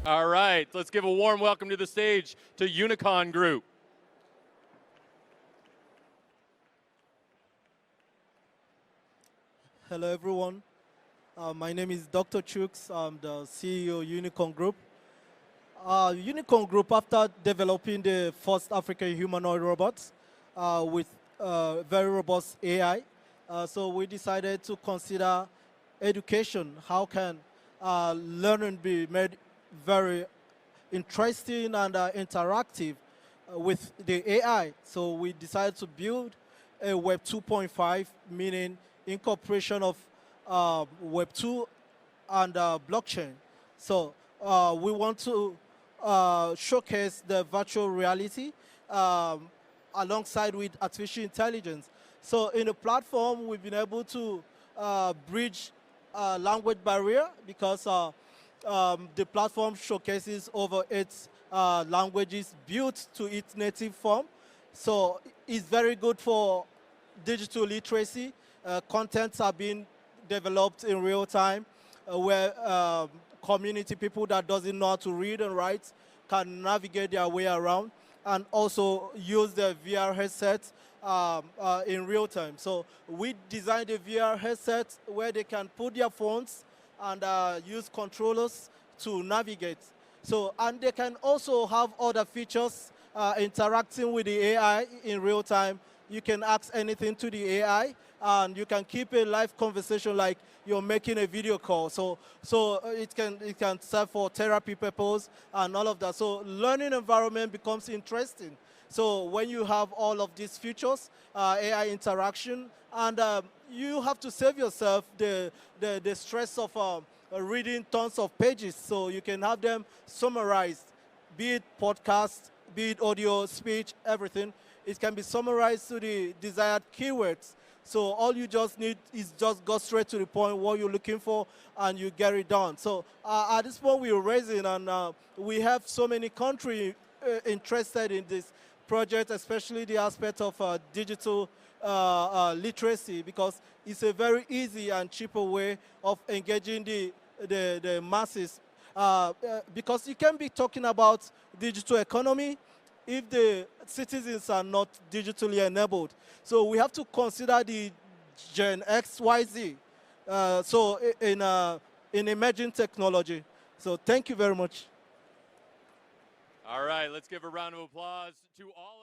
All right, let's give a warm welcome to the stage to UNICCON Group. Hello, everyone. My name is Dr. Chuks. I'm the CEO of UNICCON Group. UNICCON Group, after developing the first African humanoid robots with very robust AI, so we decided to consider education. How can learning be made very interesting and interactive with the AI? So we decided to build a Web 2.5, meaning incorporation of Web 2 and blockchain. So we want to showcase the virtual reality alongside with artificial intelligence. So in the platform, we've been able to bridge language barrier because the platform showcases over 8 languages built to its native form. So it's very good for digital literacy. Contents are being developed in real time where community people that doesn't know how to read and write can navigate their way around and also use the VR headset in real time. So we designed a VR headset where they can put their phones and use controllers to navigate. So, and they can also have other features interacting with the AI in real time. You can ask anything to the AI, and you can keep a live conversation like you're making a video call. So it can serve for therapy purpose and all of that. So learning environment becomes interesting. So when you have all of these features, AI interaction, and you have to save yourself the stress of reading tons of pages. So you can have them summarized, be it podcast, be it audio, speech, everything. It can be summarized to the desired keywords. So all you just need is just go straight to the point, what you're looking for, and you get it done. So at this point, we're raising, and we have so many countries interested in this project, especially the aspect of digital literacy, because it's a very easy and cheaper way of engaging the masses. Because you can be talking about digital economy if the citizens are not digitally enabled. So we have to consider the Gen X, Y, Z. So in emerging technology. So thank you very much. All right, let's give a round of applause to all of